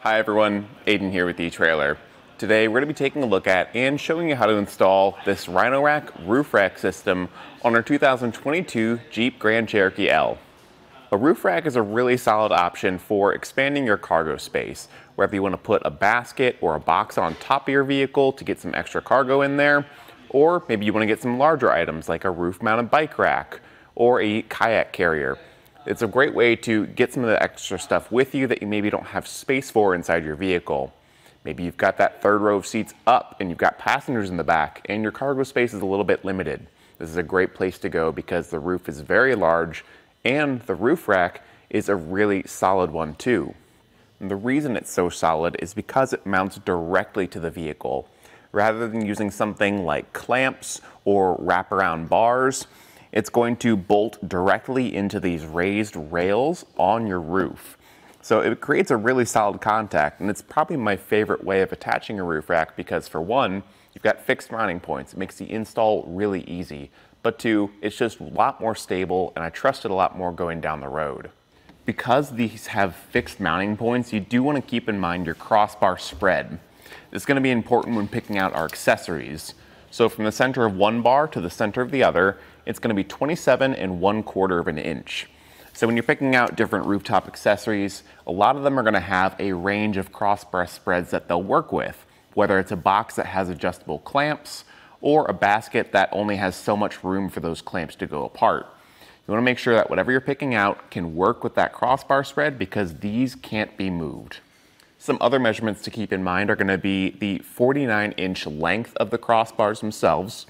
Hi everyone, Aiden here with etrailer. Today we're going to be taking a look at and showing you how to install this Rhino Rack Roof Rack system on our 2022 Jeep Grand Cherokee L. A roof rack is a really solid option for expanding your cargo space, whether you want to put a basket or a box on top of your vehicle to get some extra cargo in there, or maybe you want to get some larger items like a roof-mounted bike rack or a kayak carrier. It's a great way to get some of the extra stuff with you that you maybe don't have space for inside your vehicle. Maybe you've got that third row of seats up and you've got passengers in the back and your cargo space is a little bit limited. This is a great place to go because the roof is very large and the roof rack is a really solid one too. And the reason it's so solid is because it mounts directly to the vehicle. Rather than using something like clamps or wraparound bars, it's going to bolt directly into these raised rails on your roof. So it creates a really solid contact, and it's probably my favorite way of attaching a roof rack because for one, you've got fixed mounting points. It makes the install really easy. But two, it's just a lot more stable, and I trust it a lot more going down the road. Because these have fixed mounting points, you do want to keep in mind your crossbar spread. It's going to be important when picking out our accessories. So from the center of one bar to the center of the other, it's going to be 27 1/4 of an inch. So when you're picking out different rooftop accessories, a lot of them are going to have a range of crossbar spreads that they'll work with, whether it's a box that has adjustable clamps or a basket that only has so much room for those clamps to go apart. You want to make sure that whatever you're picking out can work with that crossbar spread because these can't be moved. Some other measurements to keep in mind are going to be the 49-inch length of the crossbars themselves.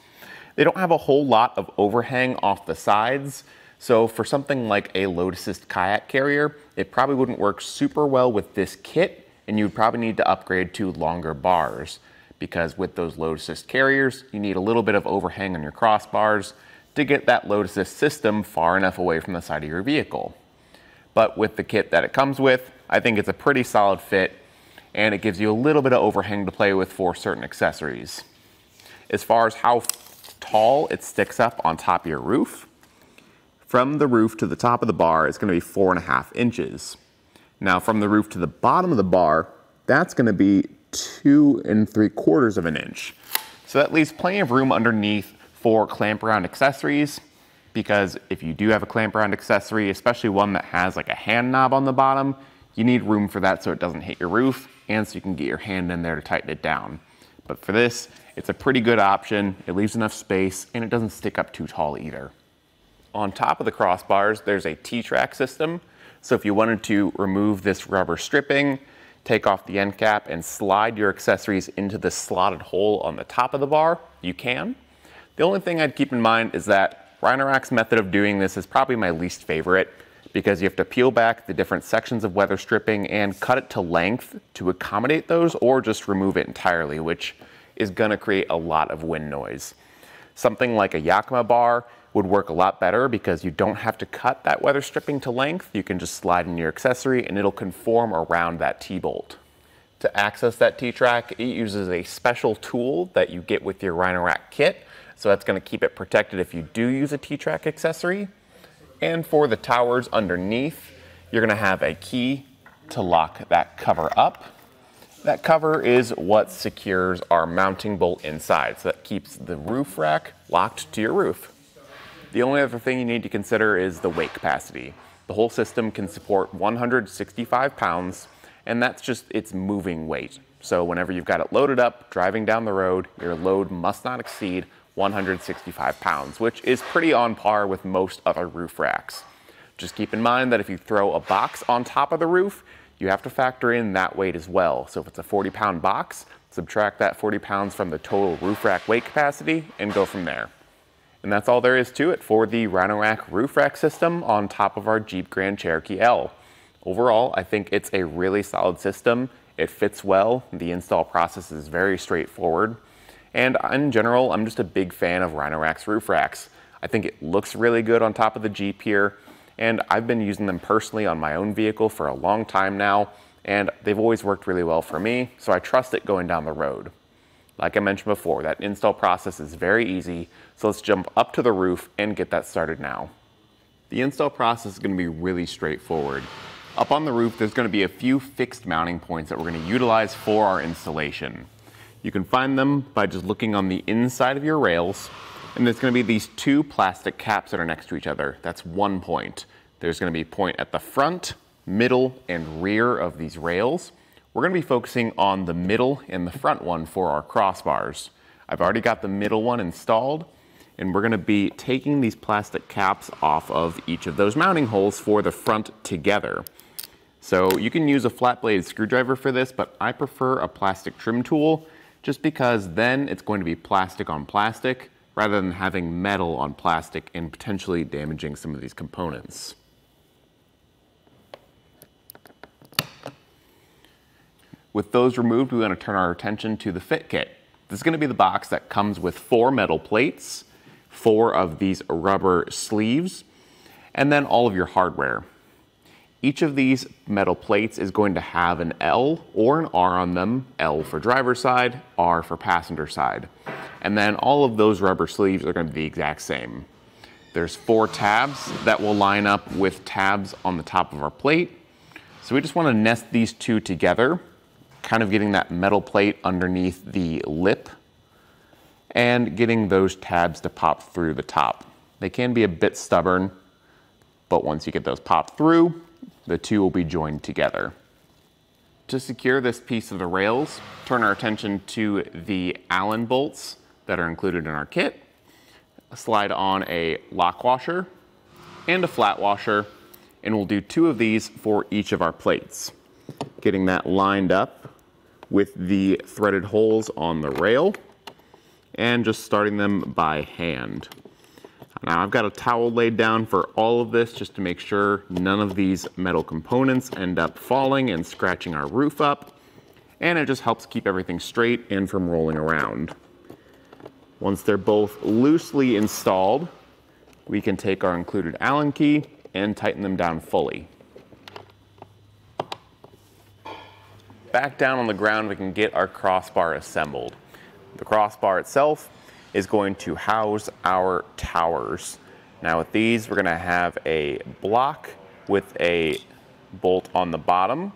They don't have a whole lot of overhang off the sides, so for something like a load assist kayak carrier, it probably wouldn't work super well with this kit, and you would probably need to upgrade to longer bars, because with those load assist carriers, you need a little bit of overhang on your crossbars to get that load assist system far enough away from the side of your vehicle. But with the kit that it comes with, I think it's a pretty solid fit, and it gives you a little bit of overhang to play with for certain accessories. As far as how tall it sticks up on top of your roof, from the roof to the top of the bar is going to be 4.5 inches. Now from the roof to the bottom of the bar, that's going to be 2 3/4 of an inch. So that leaves plenty of room underneath for clamp around accessories, because if you do have a clamp around accessory, especially one that has like a hand knob on the bottom, you need room for that so it doesn't hit your roof and so you can get your hand in there to tighten it down. But for this, it's a pretty good option. It leaves enough space and it doesn't stick up too tall either. On top of the crossbars, there's a T-track system. So if you wanted to remove this rubber stripping, take off the end cap and slide your accessories into the slotted hole on the top of the bar, you can. The only thing I'd keep in mind is that Rhino-Rack's method of doing this is probably my least favorite, because you have to peel back the different sections of weather stripping and cut it to length to accommodate those, or just remove it entirely, which is going to create a lot of wind noise. Something like a Yakima bar would work a lot better because you don't have to cut that weather stripping to length. You can just slide in your accessory and it'll conform around that T-bolt. To access that T-track, it uses a special tool that you get with your Rhino Rack kit, so that's going to keep it protected if you do use a T-track accessory. And for the towers underneath, you're going to have a key to lock that cover up. That cover is what secures our mounting bolt inside, so that keeps the roof rack locked to your roof. The only other thing you need to consider is the weight capacity. The whole system can support 165 pounds, and that's just its moving weight. So whenever you've got it loaded up, driving down the road, your load must not exceed 165 pounds, which is pretty on par with most other roof racks. Just keep in mind that if you throw a box on top of the roof, you have to factor in that weight as well. So if it's a 40-pound box, subtract that 40 pounds from the total roof rack weight capacity and go from there. And that's all there is to it for the Rhino Rack Roof Rack system on top of our Jeep Grand Cherokee L. Overall, I think it's a really solid system. It fits well. The install process is very straightforward. And in general, I'm just a big fan of Rhino Rack's roof racks. I think it looks really good on top of the Jeep here, and I've been using them personally on my own vehicle for a long time now, and they've always worked really well for me, so I trust it going down the road. Like I mentioned before, that install process is very easy, so let's jump up to the roof and get that started now. The install process is going to be really straightforward. Up on the roof, there's going to be a few fixed mounting points that we're going to utilize for our installation. You can find them by just looking on the inside of your rails, and there's going to be these two plastic caps that are next to each other. That's one point. There's going to be a point at the front, middle, and rear of these rails. We're going to be focusing on the middle and the front one for our crossbars. I've already got the middle one installed, and we're going to be taking these plastic caps off of each of those mounting holes for the front together. So you can use a flat bladed screwdriver for this, but I prefer a plastic trim tool just because then it's going to be plastic on plastic rather than having metal on plastic and potentially damaging some of these components. With those removed, we want to turn our attention to the fit kit. This is going to be the box that comes with 4 metal plates, 4 of these rubber sleeves, and then all of your hardware. Each of these metal plates is going to have an L or an R on them, L for driver's side, R for passenger side. And then all of those rubber sleeves are going to be the exact same. There's 4 tabs that will line up with tabs on the top of our plate. So we just want to nest these two together, kind of getting that metal plate underneath the lip and getting those tabs to pop through the top. They can be a bit stubborn, but once you get those popped through, the two will be joined together. To secure this piece of the rails, turn our attention to the Allen bolts that are included in our kit. Slide on a lock washer and a flat washer, and we'll do 2 of these for each of our plates. Getting that lined up with the threaded holes on the rail and just starting them by hand. Now I've got a towel laid down for all of this just to make sure none of these metal components end up falling and scratching our roof up, and it just helps keep everything straight and from rolling around. Once they're both loosely installed, we can take our included Allen key and tighten them down fully. Back down on the ground, we can get our crossbar assembled. The crossbar itself is going to house our towers. Now with these, we're gonna have a block with a bolt on the bottom.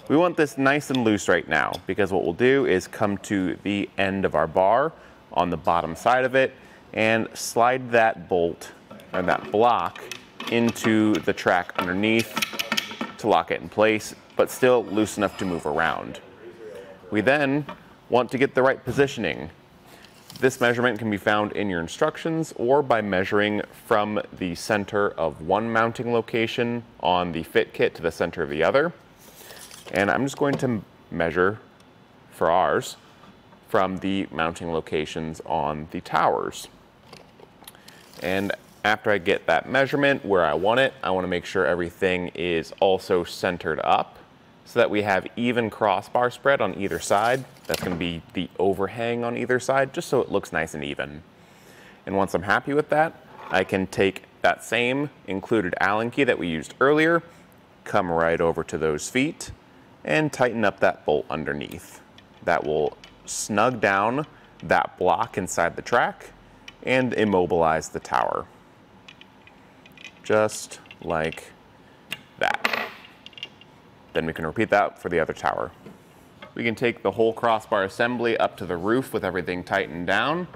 We want this nice and loose right now because what we'll do is come to the end of our bar on the bottom side of it and slide that bolt or that block into the track underneath to lock it in place, but still loose enough to move around. We then want to get the right positioning. This measurement can be found in your instructions or by measuring from the center of one mounting location on the fit kit to the center of the other. And I'm just going to measure for ours from the mounting locations on the towers. And after I get that measurement where I want it, I want to make sure everything is also centered up so that we have even crossbar spread on either side. That's going to be the overhang on either side, just so it looks nice and even. And once I'm happy with that, I can take that same included Allen key that we used earlier, come right over to those feet, and tighten up that bolt underneath. That will snug down that block inside the track and immobilize the tower. Just like that. Then we can repeat that for the other tower. We can take the whole crossbar assembly up to the roof with everything tightened down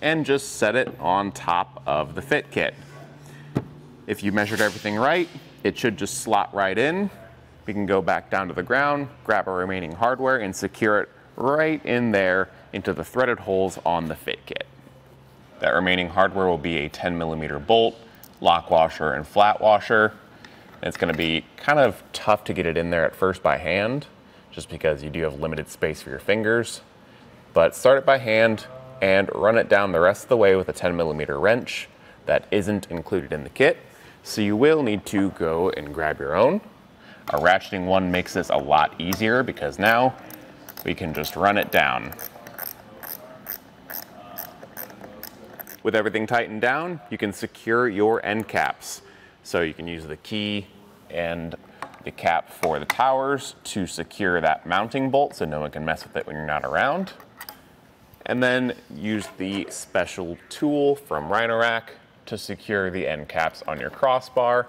and just set it on top of the fit kit. If you measured everything right, it should just slot right in. We can go back down to the ground, grab our remaining hardware, and secure it right in there into the threaded holes on the fit kit. That remaining hardware will be a 10mm bolt, lock washer, and flat washer. It's going to be kind of tough to get it in there at first by hand, just because you do have limited space for your fingers. But start it by hand and run it down the rest of the way with a 10mm wrench that isn't included in the kit. So you will need to go and grab your own. Our ratcheting one makes this a lot easier because now we can just run it down. With everything tightened down, you can secure your end caps. So you can use the key and the cap for the towers to secure that mounting bolt so no one can mess with it when you're not around. And then use the special tool from Rhino Rack to secure the end caps on your crossbar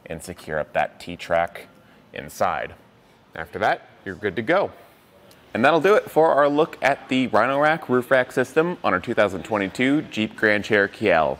and secure up that T-track inside. After that, you're good to go. And that'll do it for our look at the Rhino Rack Roof Rack system on our 2022 Jeep Grand Cherokee L.